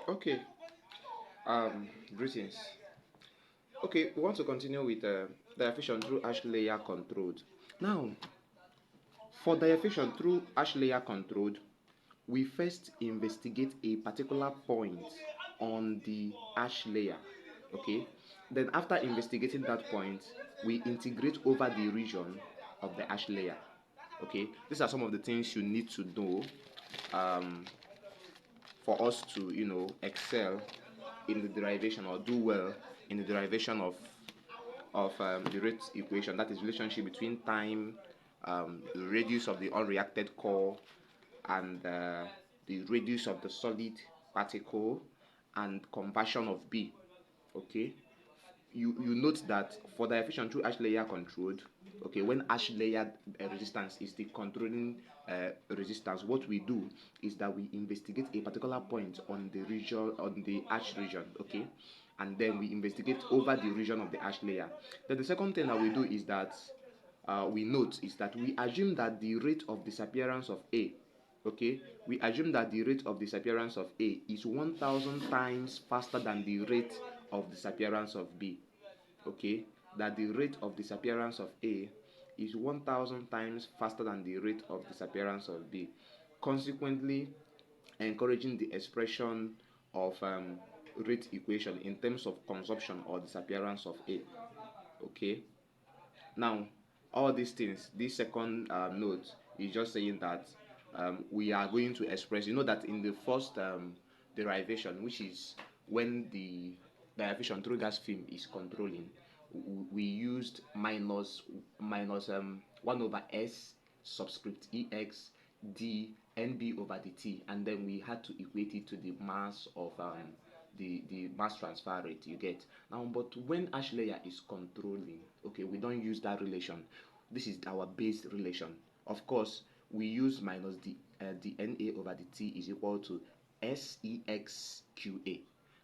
Okay, greetings. Okay, we want to continue with diffusion through ash layer controlled. Now, for diffusion through ash layer controlled, we first investigate a particular point on the ash layer. Okay, then after investigating that point, we integrate over the region of the ash layer. Okay, these are some of the things you need to know um, for us to excel in the derivation or do well in the derivation of the rate equation, that is relationship between time, the radius of the unreacted core, and the radius of the solid particle, and conversion of B. Okay, you note that for the efficient through ash layer controlled, okay, when ash layer resistance is the controlling resistance, what we do is that we investigate a particular point on the region, on the ash region, okay, and then we investigate over the region of the ash layer. Then the second thing that we do is that we note is that we assume that the rate of disappearance of A, okay, we assume that the rate of disappearance of A is 1000 times faster than the rate of disappearance of B. Okay, that the rate of disappearance of A is 1000 times faster than the rate of disappearance of B, consequently encouraging the expression of rate equation in terms of consumption or disappearance of A. Okay, now all these things, this second note is just saying that we are going to express, that in the first derivation, which is when the derivation through gas film is controlling, we used minus 1 over s subscript ex d nb over the t, and then we had to equate it to the mass of the mass transfer rate, you get. Now, but when ash layer is controlling, okay, we don't use that relation. This is our base relation. Of course, we use minus the na over the t is equal to sexqa,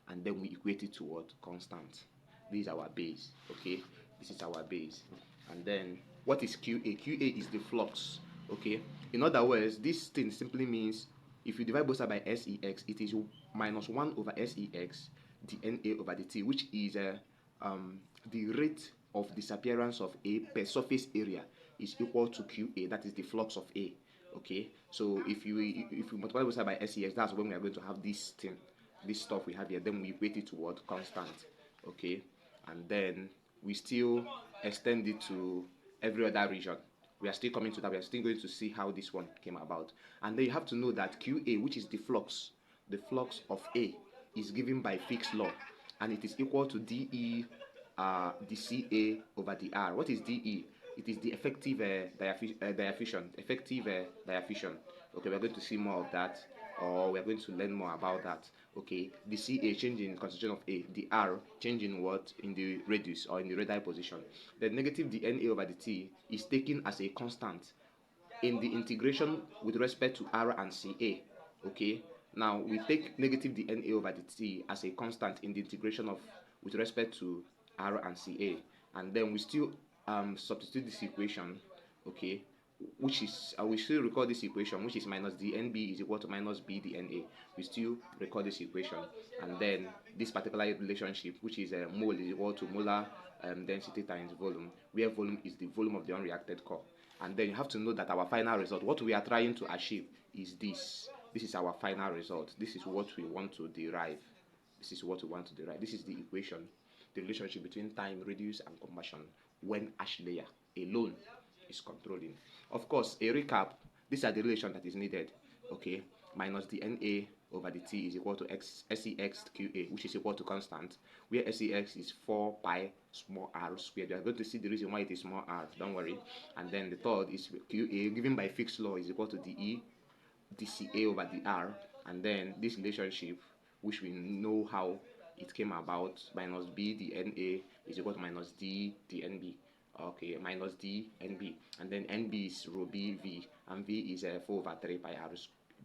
and then we equate it to what? Constant. This is our base. Okay, this is our base. And then what is qa? Qa is the flux. Okay, in other words, this thing simply means if you divide both sides by sex, it is minus 1 over sex the na over the t, which is the rate of disappearance of A per surface area is equal to qa, that is the flux of A. Okay, so if you multiply both sides by sex, that's when we are going to have this thing, this stuff we have here. Then we equate it to what? Constant. Okay, and then we still extend it to every other region. We are still coming to that. We are still going to see how this one came about. And then you have to know that qa, which is the flux of A, is given by Fick's law, and it is equal to dE dCA over the R. What is dE? It is the effective diffusion. Effective diffusion. Okay, we're going to see more of that, or we're going to learn more about that. Okay, the CA changing in concentration of A, the R changing what? In the radius or in the radii position. The negative the NA over the T is taken as a constant in the integration with respect to R and CA. Okay, now we take negative the NA over the T as a constant in the integration of with respect to R and CA, and then we still substitute this equation. Okay, which is we still record this equation, which is minus dNb is equal to minus b dNa. We still record this equation, and then this particular relationship, which is mole is equal to molar density times volume, where volume is the volume of the unreacted core. And then you have to know that our final result, what we are trying to achieve, is this. This is our final result. This is what we want to derive. This is what we want to derive. This is the equation, the relationship between time, radius, and conversion when ash layer alone is controlling. Of course, a recap, these are the relation that is needed. Okay, minus the Na over the T is equal to sex qa, which is equal to constant, where sex is 4 pi small r squared. You are going to see the reason why it is small r, don't worry. And then the third is qa, given by Fick's law, is equal to dE dCA over the r. And then this relationship, which we know how it came about, minus b dNa is equal to minus d dNb. Okay, minus d nb, and then nb is rho b v, and v is 4 over 3 pi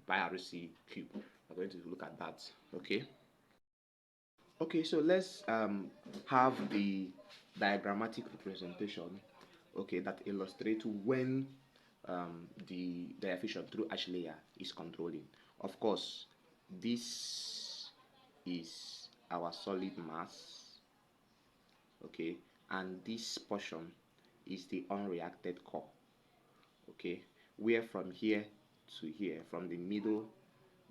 rc cube. We're going to look at that. Okay, so let's have the diagrammatic representation, okay, that illustrates when the efficient through ash layer is controlling. Of course, this is our solid mass, okay, and this portion is the unreacted core, okay, where from here to here, from the middle,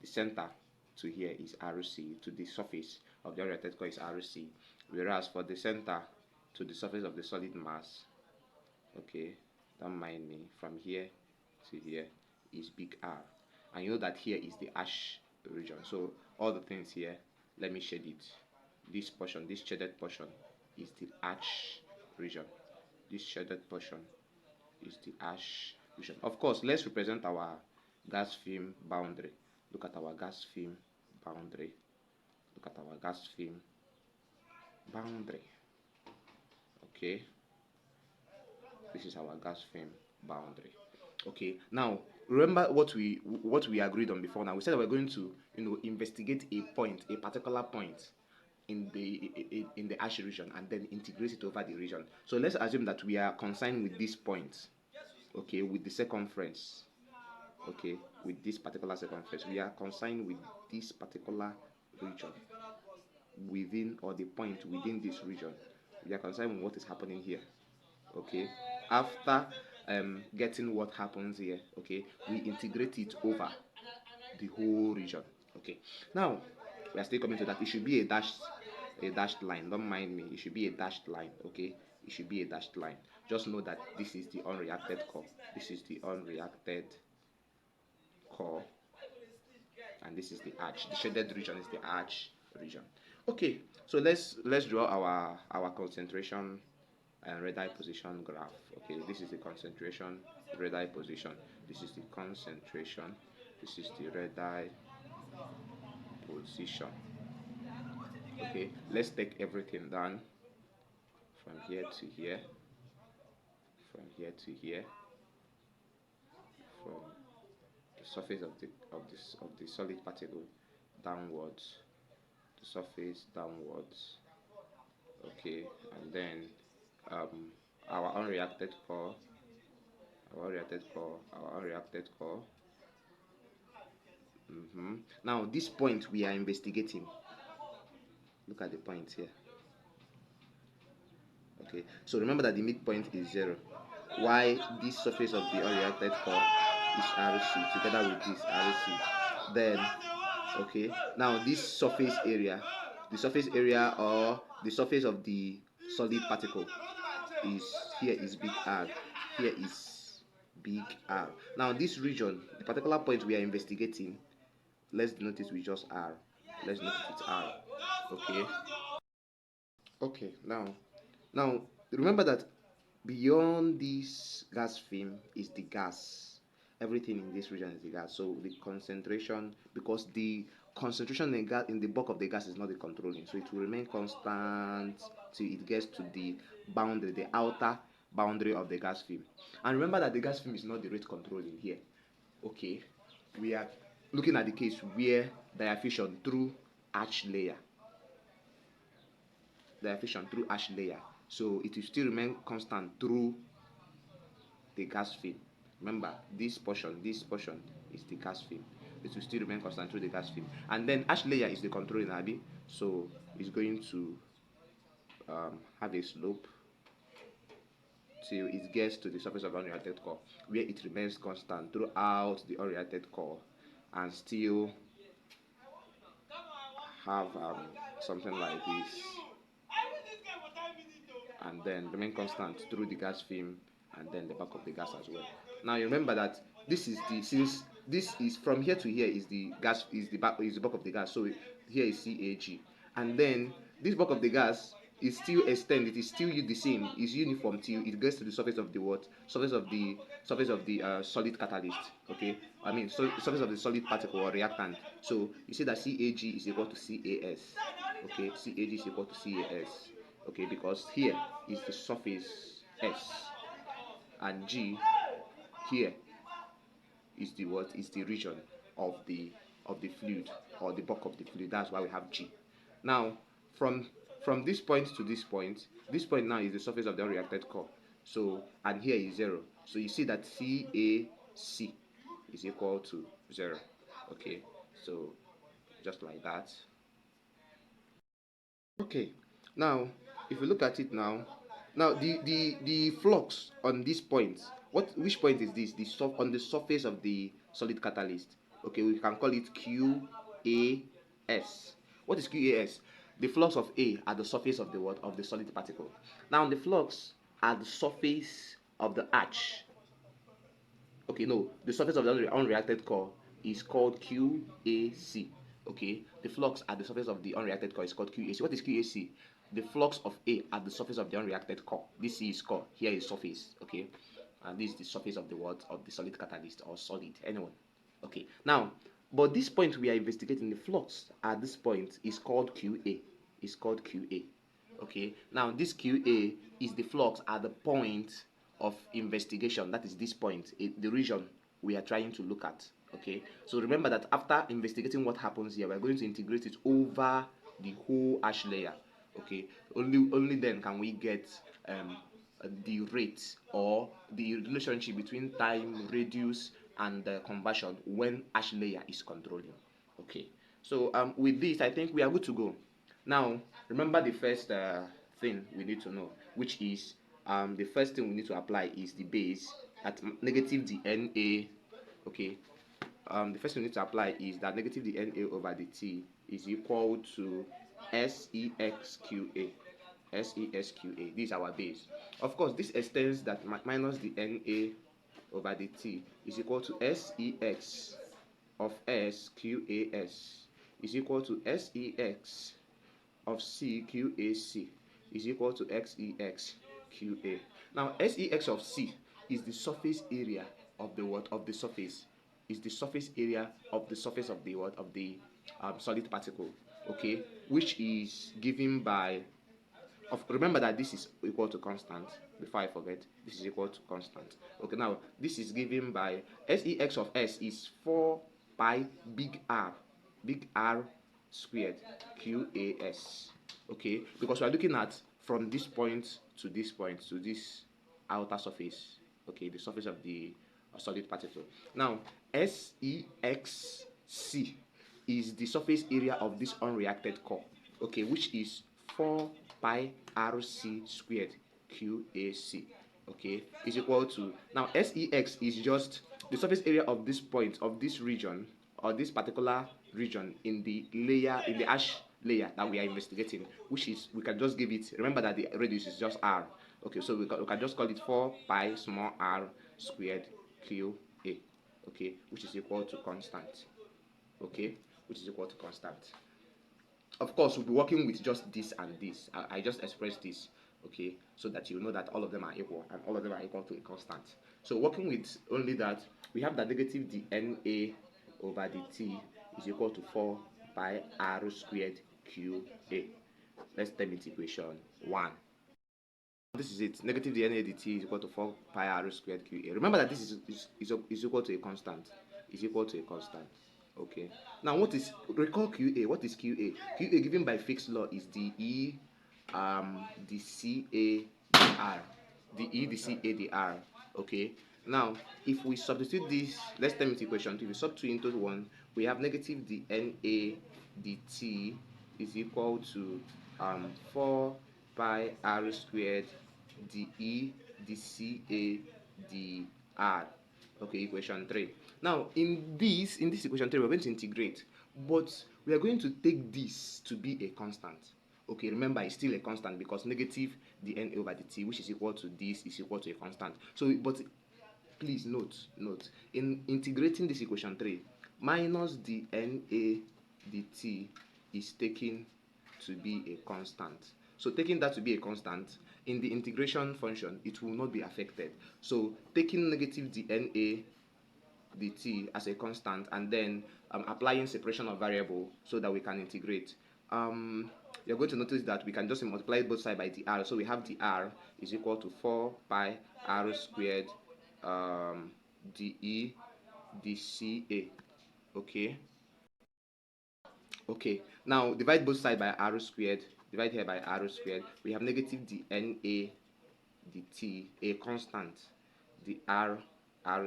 the center to here is RC, to the surface of the unreacted core is RC, whereas for the center to the surface of the solid mass, okay, don't mind me, from here to here is big R. And you know that here is the ash region, so all the things here, let me shade it. This portion, this shaded portion is the ash region. This shaded portion is the ash region. Of course, let's represent our gas film boundary. Look at our gas film boundary. Look at our gas film boundary. Okay, this is our gas film boundary. Okay, now remember what we agreed on before. Now we said we're going to investigate a point, a particular point in the ash region, and then integrate it over the region. So let's assume that we are concerned with this point, okay, with the circumference, okay, with this particular circumference. We are concerned with this particular region within, or the point within this region. We are concerned with what is happening here, okay. After getting what happens here, okay, we integrate it over the whole region, okay. Now we are still coming to that. It should be a dashed line, don't mind me, it should be a dashed line, okay. It should be a dashed line. Just know that this is the unreacted core, this is the unreacted core, and this is the arch. The shaded region is the arch region. Okay, so let's draw our concentration and red eye position graph. Okay, this is the concentration red eye position, this is the concentration, this is the red eye position. Okay, let's take everything down from here to here, from here to here, from the surface of the solid particle downwards, the surface downwards, okay, and then our unreacted core, our unreacted core. Now this point we are investigating, look at the point here, okay. So remember that the midpoint is 0. Why this surface of the unreacted core is RC together with this RC. Then, okay, now this surface area, the surface area or the surface of the solid particle is here is big R, here is big R. Now this region, the particular point we are investigating, let's notice with just R. Let's notice it's R. Okay. Okay. Now remember that beyond this gas film is the gas. Everything in this region is the gas. So the concentration, because the concentration in the bulk of the gas is not the controlling, so it will remain constant till it gets to the boundary, the outer boundary of the gas film. And remember that the gas film is not the rate controlling here. Okay, we are looking at the case where diffusion through ash layer, so it will still remain constant through the gas film. Remember, this portion is the gas film. It will still remain constant through the gas film. And then ash layer is the controlling Abi, so it's going to have a slope till it gets to the surface of the unreacted core, where it remains constant throughout the unreacted core, and still have something like this, and then remain constant through the gas film and then the back of the gas as well. Now you remember that this is the, since this is from here to here is the gas, is the back of the gas, so here is CAG, and then this back of the gas is still extended, it is still the same, is uniform till it gets to the surface of the what? Surface of the solid catalyst, okay? I mean, so surface of the solid particle or reactant. So you see that CAG is equal to CAS, okay? CAG is equal to CAS, okay? Because here is the surface S, and G here is the what? Is the region of the fluid, or the bulk of the fluid. That's why we have G. Now from this point to this point now is the surface of the unreacted core. So, and here is 0. So you see that CAC is equal to 0. Okay, so just like that. Okay, now if you look at it now the flux on this point, which point is this? On the surface of the solid catalyst. Okay, we can call it QAS. What is QAS? The flux of A at the surface of the what? Of the solid particle. Now the flux at the surface of the arch, okay, no, the surface of the unreacted core is called QAC. Okay, the flux at the surface of the unreacted core is called QAC. What is QAC? The flux of A at the surface of the unreacted core. This is core, here is surface. Okay, and this is the surface of the what? Of the solid catalyst or solid, anyone. Okay, now, but this point we are investigating, the flux at this point is called QA. Is called QA. Okay, now this QA is the flux at the point of investigation. That is this point, the region we are trying to look at. Okay, so remember that after investigating what happens here, we're going to integrate it over the whole ash layer. Okay, only then can we get the rate or the relationship between time, radius, and conversion when ash layer is controlling. Okay, so with this, I think we are good to go. Now, remember the first thing we need to know, which is the first thing we need to apply is the base at negative dNA. Okay, the first thing we need to apply is that negative dNA over dt is equal to SEXQA. SESQA. This is our base. Of course, this extends that minus the NA over the T is equal to SEX of SQAS is equal to SEX of CQAC is equal to XEXQA. Now, SEX of C is the surface area of the what? Of the surface. Is the surface area of the surface of the what? Of the solid particle. Okay, which is given by, remember that this is equal to constant. Before I forget, this is equal to constant. Okay, now this is given by SEX of S is 4 pi big R squared QAS. Okay, because we are looking at from this point to this point to this outer surface. Okay, the surface of the solid particle. Now SEXC is the surface area of this unreacted core. Okay, which is 4 pi RC squared QAC. Okay, is equal to, now SEX is just the surface area of this point, of this region, or this particular region in the layer, in the ash layer that we are investigating, which is, we can just give it, remember that the radius is just r. Okay, so we can just call it 4 pi small r squared QA. Okay, which is equal to constant. Okay, which is equal to constant. Of course, we'll be working with just this and this. I just expressed this, okay, so that you know that all of them are equal and all of them are equal to a constant. So working with only that, we have that negative dNA over dt is equal to 4 pi r squared QA. Let's term it equation 1. This is it. Negative dNA dt is equal to 4 pi r squared QA. Remember that this is equal to a constant. Is equal to a constant. Okay. Now, recall QA? What is QA? QA given by Fick's law is the E, the CA, the R. The E, the CA, the R. Okay. Now, if we substitute this, let's term it equation 2. If we substitute into 1, we have negative the NA dt is equal to 4 pi r squared the E, the CA, the R. Okay, equation 3. Now, in this equation 3, we're going to integrate, but we are going to take this to be a constant. Okay, remember, it's still a constant because negative the N over the T, which is equal to this, is equal to a constant. So, but please note, in integrating this equation 3, minus the NA dt is taken to be a constant. So taking that to be a constant, in the integration function, it will not be affected. So taking negative dNA dt as a constant and then applying separation of variable so that we can integrate, you're going to notice that we can just multiply both sides by the r. So we have the r is equal to 4 pi r squared dE dCA. Okay. Okay, now divide both sides by r squared. Divide here by r squared. We have negative dNA dt, a constant. The r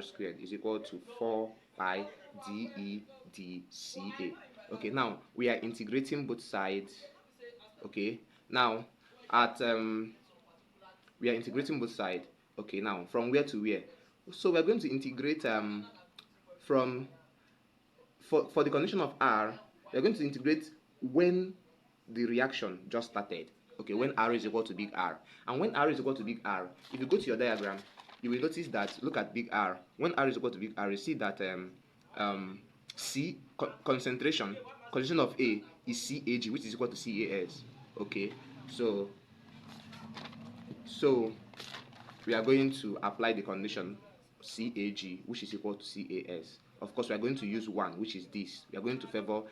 squared is equal to 4 pi dE dCA. Okay, now we are integrating both sides Okay, now at we are integrating both sides. Okay, now from where to where? So we're going to integrate from for the condition of R, we're going to integrate when the reaction just started. Okay, when R is equal to big R. And when R is equal to big R, if you go to your diagram, you will notice that, look at big R. When R is equal to big R, you see that concentration, condition of A is CAG, which is equal to CAS. Okay, so we are going to apply the condition CAG, which is equal to CAS. Of course, we are going to use 1, which is this. We are going to favor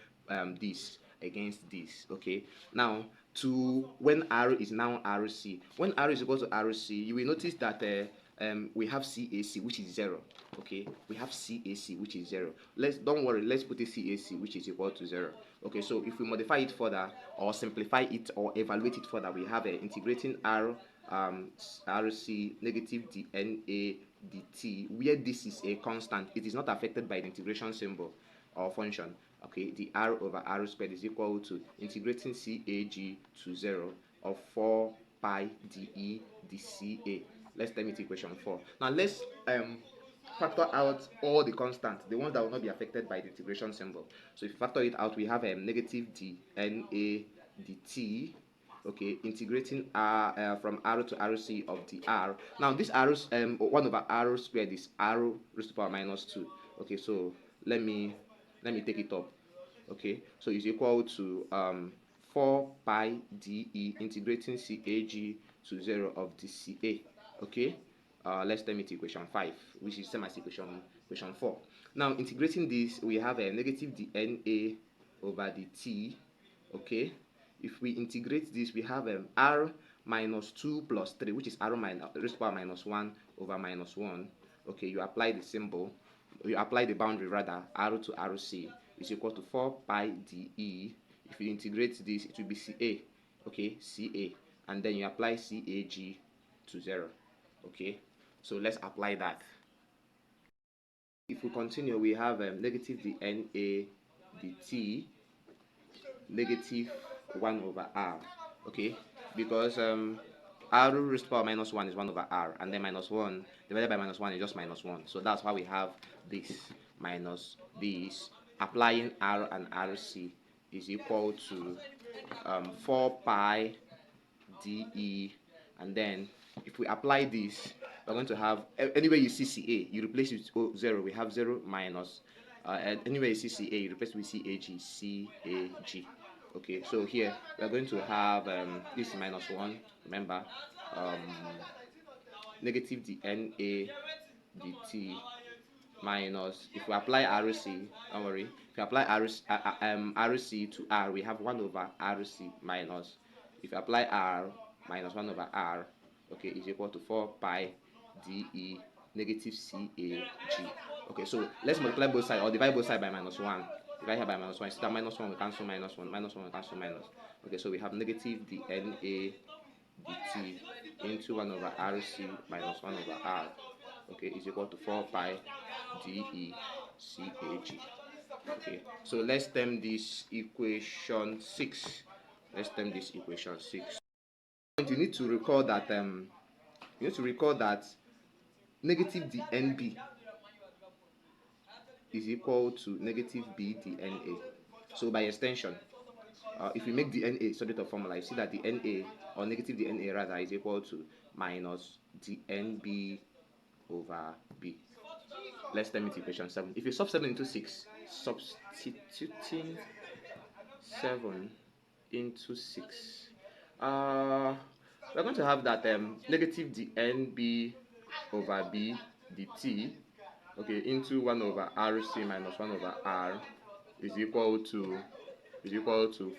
this against this. Okay. Now, to when R is now RC. When R is equal to RC, you will notice that we have CAC, which is 0. Okay. We have CAC, which is 0. Don't worry. Let's put a CAC, which is equal to 0. Okay. So if we modify it further, or simplify it, or evaluate it further, we have integrating R RC negative dNA dt, where this is a constant. It is not affected by the integration symbol or function. Okay, the R over R squared is equal to integrating CAG to 0 of 4 pi dE dCA. Let's term it equation 4. Now let's factor out all the constants, the ones that will not be affected by the integration symbol. So if you factor it out, we have negative dNA dt. Okay, integrating R from R to RC of the R. Now this R 1 over R squared is R raised to power minus 2. Okay, so let me take it up. Okay, so it's equal to 4 pi dE integrating CAG to 0 of the CA. Okay, let's term it equation 5, which is same as equation 4. Now integrating this, we have a negative dNA over the T. Okay, if we integrate this, we have R minus 2 plus 3, which is R minus raised to power minus 1 over minus 1. Okay, you apply the symbol, you apply the boundary rather, R to RC is equal to 4 pi dE. If you integrate this, it will be CA. Okay, CA, and then you apply CAG to 0. Okay, so let's apply that. If we continue, we have negative dNA dt negative 1 over R. Okay, because R raised to power minus 1 is 1 over R, and then minus 1 divided by minus 1 is just minus 1. So that's why we have this minus this. Applying R and RC is equal to 4 pi dE, and then if we apply this, we're going to have, anywhere you see CA, you replace it with 0. We have 0 minus, anywhere you see CA, you replace it with CAG. Okay, so here we're going to have this minus 1, remember, negative dNA dt minus, if we apply RC, don't worry, if we apply RC to R, we have 1 over RC minus, if you apply R minus 1 over R, okay, is equal to 4 pi dE negative CAG. Okay, so let's multiply both sides or divide both sides by minus 1. Divide here by minus 1. See that minus 1 will cancel minus 1. Minus 1 will cancel minus. Okay, so we have negative dNA dt into 1 over RC minus 1 over R. Okay, is equal to 4 pi dE CAG. Okay, so let's term this equation 6. Let's term this equation 6. You need to recall that negative dNB is equal to negative B dNA. So by extension, if we make dNA subject of formula, you see that dNA, or negative dNA rather, is equal to minus dNB over B. Let's term it equation 7. If you sub 7 into 6, substituting 7 into 6, we're going to have that negative dNB over B dt, okay, into 1 over RC minus 1 over R is equal to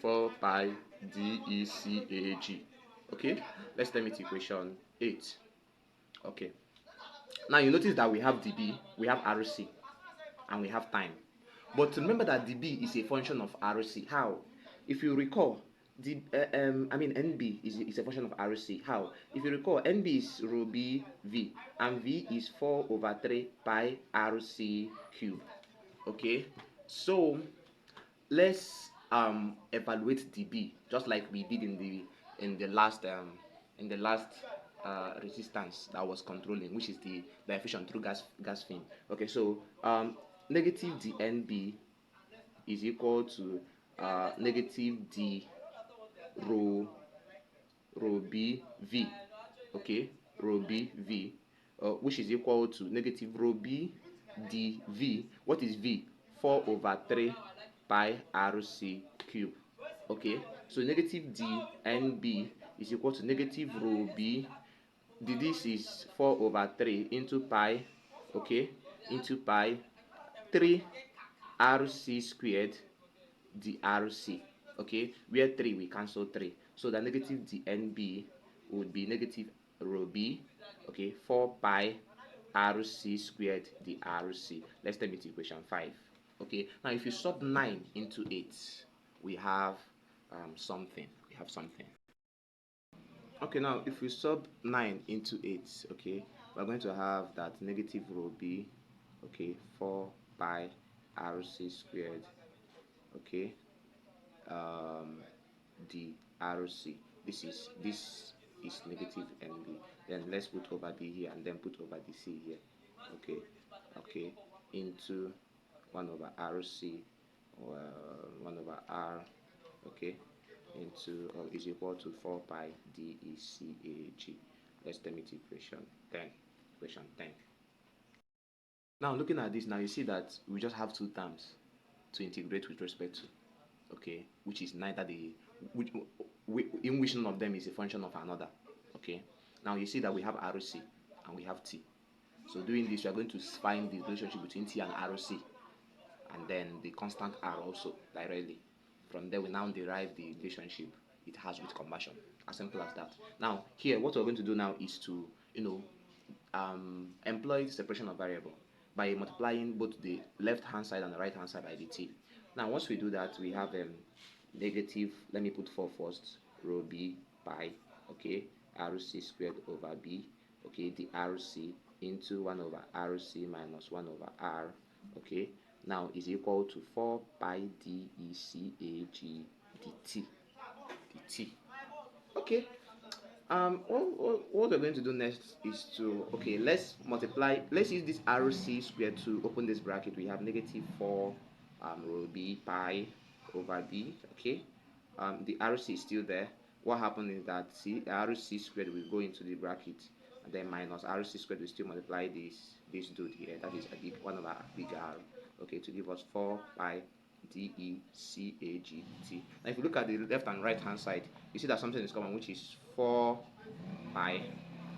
4 pi dECAG. Okay, let's term it equation 8. Okay, now you notice that we have dB, we have RC, and we have time. But remember that dB is a function of RC. How? If you recall, NB is a function of RC. How? If you recall, NB is rho B V, and V is 4 over 3 pi RC cube. Okay, so let's evaluate the B, just like we did in the last resistance that was controlling, which is the diffusion through gas film. Okay, so negative dNB is equal to negative d rho B V, okay, rho B V, which is equal to negative rho B d V. What is V? 4 over 3 pi RC cube. Okay, so negative d NB is equal to negative rho B. This is 4 over 3 into pi, okay, into pi 3 RC squared drc, okay, where 3 we cancel 3, so the negative dnb would be negative rho b, okay, 4 pi rc squared drc. Let's turn it to equation 5. Okay, now if you sub 9 into 8, we have something. Okay, now if we sub 9 into 8, okay, we're going to have that negative rho b, okay, 4 pi rc squared, okay, the RC. This is negative NB. Then let's put over B here and then put over the C here. Okay, okay, into 1 over RC, 1 over R, okay, into is equal to 4 pi DECAG. Let's term it equation 10. Equation 10. Now looking at this, now you see that we just have two terms to integrate with respect to, okay, which is neither the in which none of them is a function of another. Okay, now you see that we have RC and we have T. So doing this, we are going to find the relationship between T and RC, and then the constant R also directly. From there, we now derive the relationship it has with conversion. As simple as that. Now here, what we're going to do now is to employ separation of variable by multiplying both the left hand side and the right hand side by the T. Now once we do that, we have negative, let me put 4 first, rho b pi, okay, RC squared over b, okay, the RC into 1 over RC minus 1 over R, okay, now is equal to 4 pi DECAG dt. Okay, what we're going to do next is to, okay, let's use this RC squared to open this bracket. We have negative 4 rho b pi over b, okay, the RC is still there. What happened is that RC squared will go into the bracket, and then minus RC squared will still multiply this dude here, that is a big 1 over big R, okay, to give us 4 pi DECAG dt. Now if you look at the left and right hand side, you see that something is common, which is 4 pi.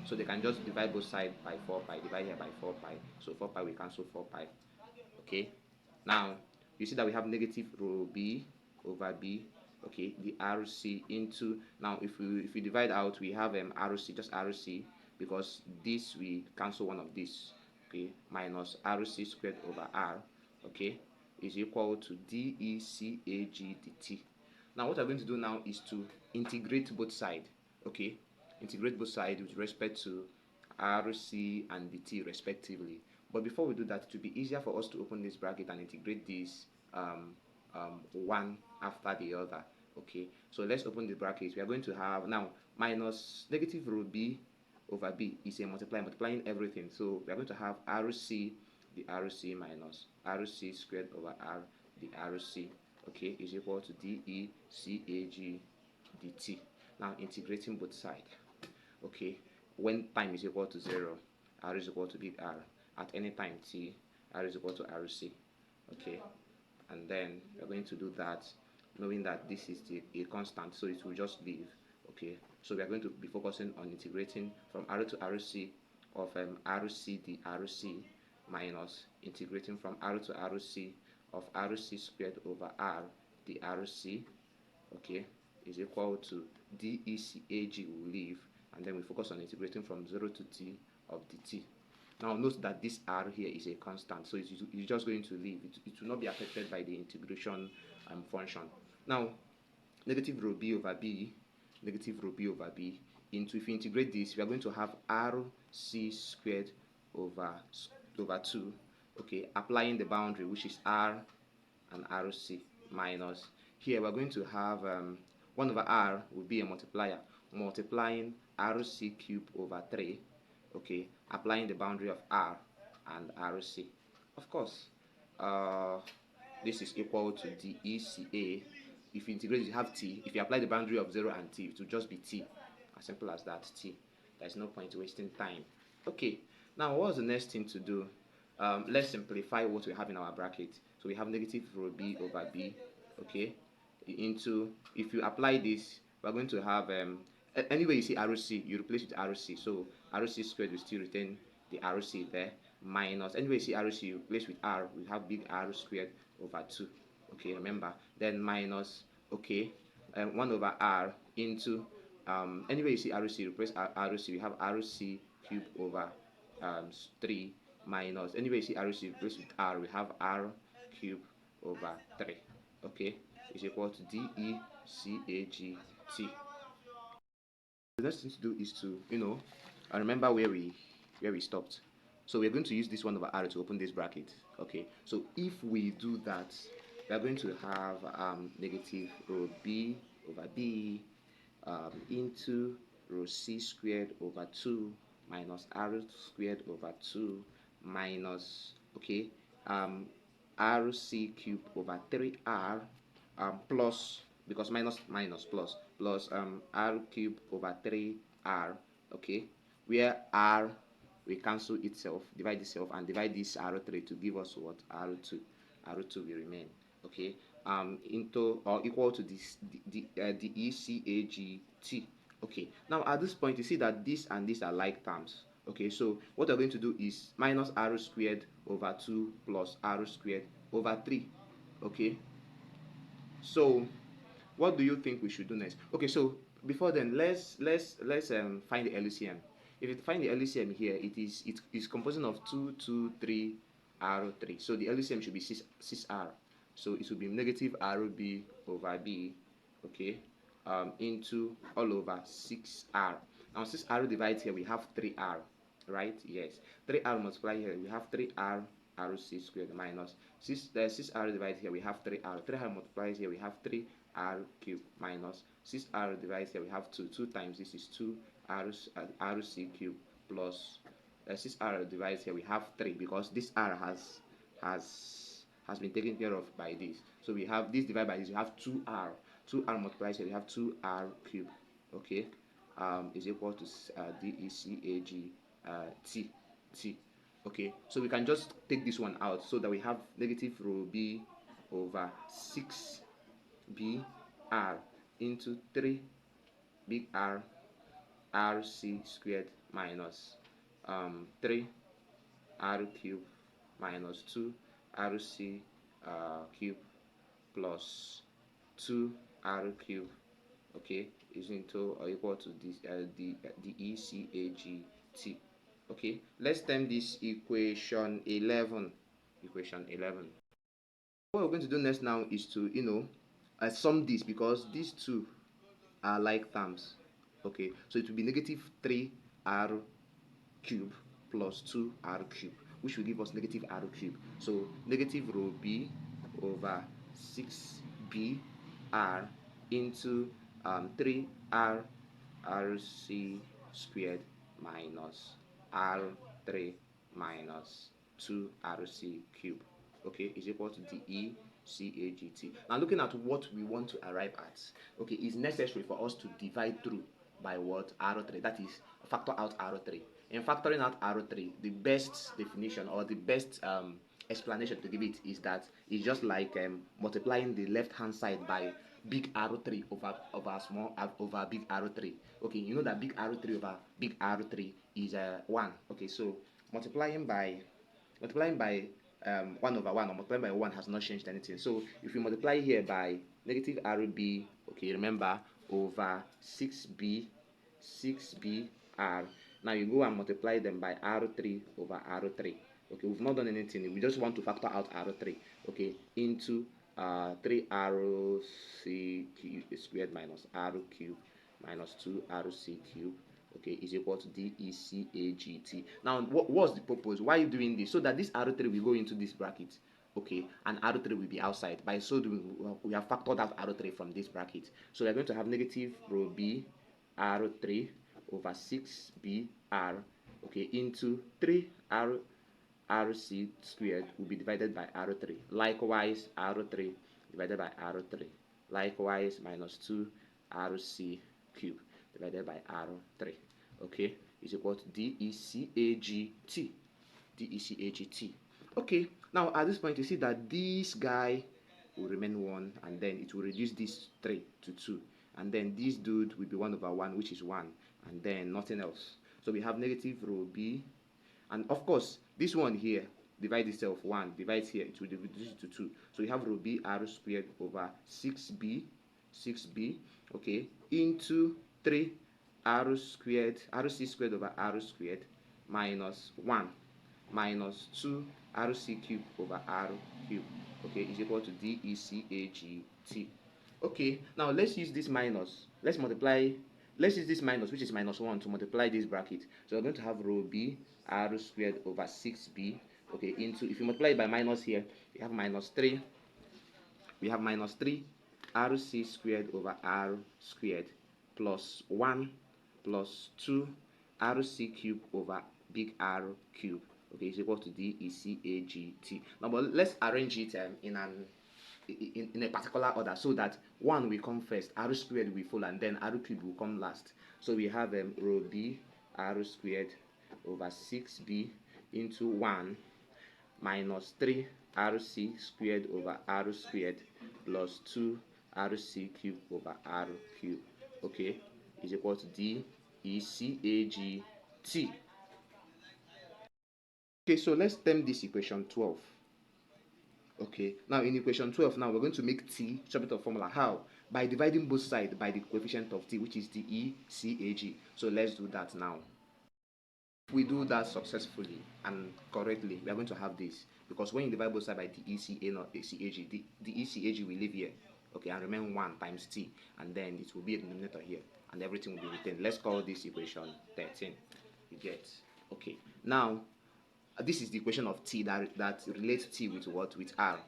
So they can just divide both sides by 4 pi, divide here by 4 pi. So 4 pi we cancel 4 pi. Okay. Now you see that we have negative rho b over b. Okay, the RC into, now if we divide out, we have RC, just RC, because this we cancel one of this. Okay, minus RC squared over R. Okay, is equal to DECAG dt. Now what we're going to do now is to integrate both sides. Okay, integrate both sides with respect to RC and dt respectively. But before we do that, it will be easier for us to open this bracket and integrate this one after the other. Okay, so let's open the bracket. We are going to have now minus negative rho b over b is a multiplying everything. So we are going to have RC, the RC minus RC squared over R, the RC, okay, is equal to DECAG dt. Now integrating both sides. Okay, when time is equal to 0, R is equal to big R. At any time t, R is equal to RC. Okay, and then we're going to do that knowing that this is a constant, so it will just leave. Okay, so we are going to be focusing on integrating from R to RC of RC the RC minus integrating from R to RC of RC squared over R the RC, okay, is equal to DECAG will leave, and then we focus on integrating from 0 to t of dt. Now note that this R here is a constant, so it's just going to leave. It will not be affected by the integration function. Now negative rho b over b into, if you integrate this, we are going to have RC squared over 2, okay, applying the boundary which is R and RC minus here we're going to have 1 over r will be a multiplier, multiplying RC cube over 3, okay, applying the boundary of r and RC. Of course, this is equal to DECA. If you integrate, you have t. If you apply the boundary of 0 and t, it will just be t. As simple as that, t. There's no point wasting time. Okay, now what's the next thing to do? Let's simplify what we have in our bracket. So we have negative rho b over b, okay, into, if you apply this, we're going to have, anyway you see RC, you replace with RC. So RC squared will still retain the RC there, minus, anyway you see RC, you replace with R, we have big R squared over 2. Okay, remember, then minus, okay, 1 over R into, anyway you see RC, replace RC, we have RC cube over 3 minus, anyway you see RC, replace with R, we have R cube over 3. Okay, is equal to DECAGT. The next thing to do is to, remember where we stopped. So we're going to use this 1 over r to open this bracket. Okay, so if we do that, we are going to have negative rho b over b into rho c squared over 2 minus r squared over 2 minus, okay, rc cube over 3r plus, because minus plus r cube over 3r, okay, where r we cancel itself, divide itself, and divide this r3 to give us what? R2 will remain, okay, into or equal to this the ECAGT. Okay, now at this point you see that this and this are like terms. Okay, so what we're going to do is minus r squared over 2 plus r squared over 3. Okay, so what do you think we should do next? Okay, so before then, let's find the LCM. If you find the LCM here, it is composing of 2, 2, 3, R3. So the LCM should be 6R. So it will be negative RB over B, okay, into all over 6R. Now 6R divided here, we have 3R, right? Yes. 3R multiply here, we have 3R RC squared minus 6R divided here, we have 3R. 3R multiplies here, we have 3R cubed minus 6R divided here, we have 2 times this is 2 RC cube plus 6R divided here, we have 3 because this R has been taken care of by this. So we have this divided by this, we have 2R. 2R multiplies here, we have 2R cube, okay, is equal to DECAGT. Okay, so we can just take this one out so that we have negative rho b over 6br into 3 big R RC squared minus 3 R cube minus 2 RC cube plus 2 R cube, okay, is into or equal to this the ECAGT. Okay, let's term this equation 11. What we're going to do next now is to sum this, because these two are like terms. Okay, so it will be negative 3r cube plus 2r cube, which will give us negative r cube. So negative rho b over 6br into 3r rc squared minus r3 minus 2rc cube, okay, is equal to the ECAGT. Now looking at what we want to arrive at, okay, it's necessary for us to divide through by what? R3, that is factor out R3. In factoring out R3, the best definition or the best explanation to give it is that it's just like multiplying the left hand side by big R3 over small over big R3. Okay, you know that big R3 over big R3 is 1. Okay, so multiplying by 1 over 1 or multiplying by 1 has not changed anything. So if you multiply here by negative RB, okay, remember, over 6br, now you go and multiply them by R3 over R3. Okay, we've not done anything, we just want to factor out R3, okay, into 3RC squared minus R cube minus 2RC cube, okay, is equal to DECAGT. Now, what's the purpose? Why are you doing this? So that this R3 will go into this bracket, okay, and r3 will be outside. By so doing, we have factored out r3 from this bracket. So we are going to have negative rho b r3 over 6br, okay, into 3r rc squared will be divided by r3. Likewise, r3 divided by r3. Likewise, minus 2 rc cubed divided by r3, okay, is equal to DECAGT. DECAGT. Okay, now at this point you see that this guy will remain 1, and then it will reduce this 3 to 2, and then this dude will be 1 over 1, which is 1, and then nothing else. So we have negative rho b, and of course this one here divide itself, 1 divides here, it will reduce it to 2. So we have rho b r squared over 6b, okay, into 3 r squared, rc squared over r squared minus 1 minus 2 rc cubed over r cubed, okay, is equal to DECAGT. Okay, now let's use this minus, let's use this minus, which is minus 1, to multiply this bracket. So we're going to have rho b r squared over 6b, okay, into, if you multiply it by minus here, we have minus 3 rc squared over r squared plus 1 plus 2 rc cubed over big R cubed, okay, is equal to DECAGT. Now, but let's arrange it in a particular order, so that 1 will come first, r squared will follow, and then r cubed will come last. So we have rho b r squared over 6b into 1 minus 3 rc squared over r squared plus 2 rc cubed over r cubed, okay, is equal to DECAGT. Okay, so let's term this equation 12. Okay, now in equation 12, now we're going to make t subject of formula. How? By dividing both sides by the coefficient of t, which is DECAG. So let's do that now. If we do that successfully and correctly, we are going to have this, because when you divide both sides by DECA not DECAG, the DECAG will live here, okay, and remain 1 times t, and then it will be a denominator here, and everything will be retained. Let's call this equation 13. You get? Okay, now this is the equation of t that relates t with what? With r,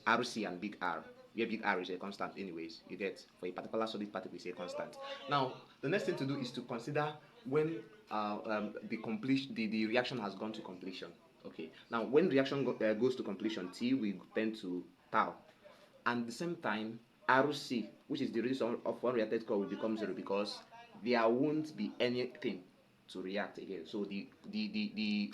rc and big R, where big R is a constant anyways. You get? For a particular solid particle is a constant. Now the next thing to do is to consider when the reaction has gone to completion. Okay, now when reaction goes to completion, t will tend to tau, and at the same time rc, which is the radius of one reacted core, will become 0, because there won't be anything to react again. So the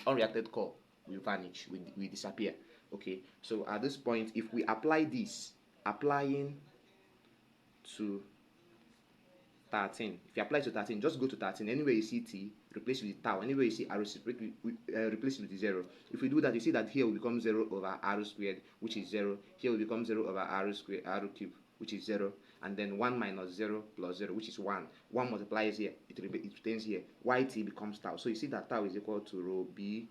unreacted core will vanish, will disappear. Okay, so at this point, if we apply this, applying to 13, if you apply to 13, just go to 13. Anywhere you see t, replace with tau. Anywhere you see r, replace with 0. If we do that, you see that here will become 0 over r squared, which is 0. Here will become 0 over r squared, r cubed, which is 0, and then 1 minus 0 plus 0, which is 1. 1 multiplies here, it retains here. Yt becomes tau. So you see that tau is equal to rho b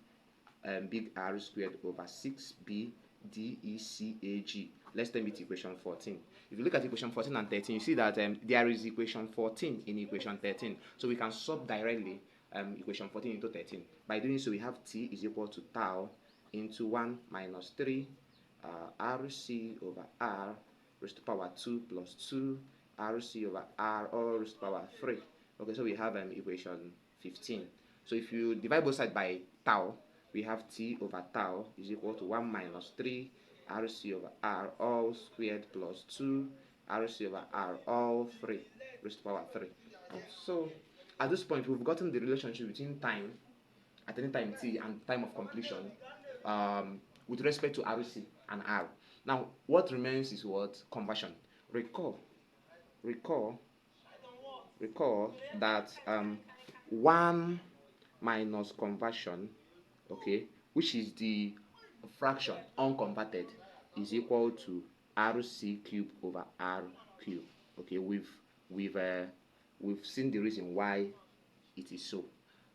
big R squared over 6b DECAG. Let's term it equation 14. If you look at equation 14 and 13, you see that there is equation 14 in equation 13. So we can sub directly equation 14 into 13. By doing so, we have t is equal to tau into 1 minus 3 rc over r raised to power 2 plus 2 rc over r all raised to power 3. Okay, so we have equation 15. So if you divide both sides by tau, we have t over tau is equal to 1 minus 3 rc over r all squared plus 2 rc over r all 3 raised to power 3. So at this point, we've gotten the relationship between time at any time t and time of completion with respect to rc and r. Now what remains is what? Conversion. Recall that 1 minus conversion, okay, which is the fraction unconverted, is equal to rc cubed over r cubed. Okay, we've seen the reason why it is so.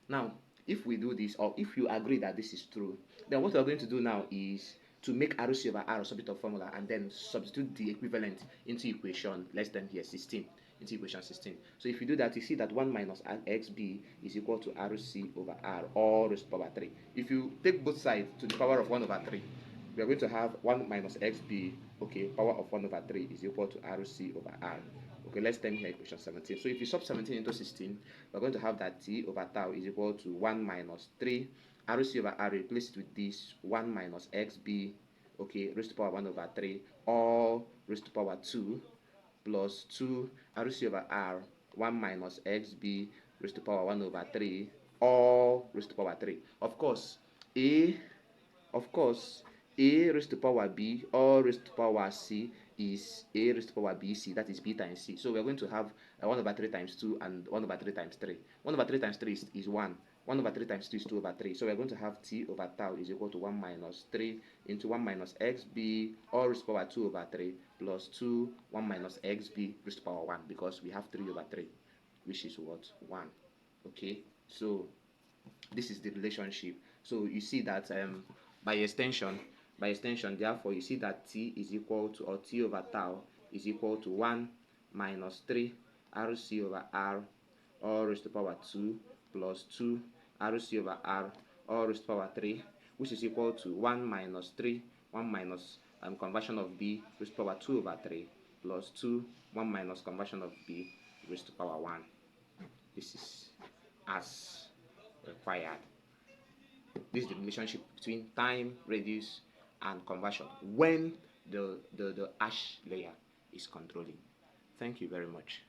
Now if we do this, or if you agree that this is true, then what we're going to do now is to make rc over r a subject of formula, and then substitute the equivalent into equation less than here 16, into equation 16. So if you do that, you see that 1 minus xb is equal to rc over r all raised to power 3. If you take both sides to the power of 1 over 3, we are going to have 1 minus xb, okay, power of 1 over 3 is equal to RC over R. Okay, let's turn here equation 17. So if you sub 17 into 16, we're going to have that T over tau is equal to 1 minus 3 RC over R. Replace it with this 1 minus xb, okay, raised to power 1 over 3, or raised to power 2, plus 2 RC over R, 1 minus xb raised to power 1 over 3, all raised to power 3. Of course, a raised to power b or raised to power c is a raised to power bc, that is b times c. So we're going to have 1 over 3 times 2 and 1 over 3 times 3. 1 over 3 times 3 is 1. 1 over 3 times 2 is 2 over 3. So we're going to have t over tau is equal to 1 minus 3 into 1 minus xb all raised to power 2 over 3 plus 2 1 minus xb raised to power 1, because we have 3 over 3, which is what? 1. Okay, so this is the relationship. So you see that by extension, therefore you see that t is equal to, or t over tau is equal to 1 minus 3 RC over R all raised to power 2 plus 2 RC over R all raised to power 3, which is equal to 1 minus 3, 1 minus conversion of b raised to power 2 over 3 plus 2, 1 minus conversion of b raised to power 1. This is as required. This is the relationship between time, radius, and conversion when the hash layer is controlling. Thank you very much.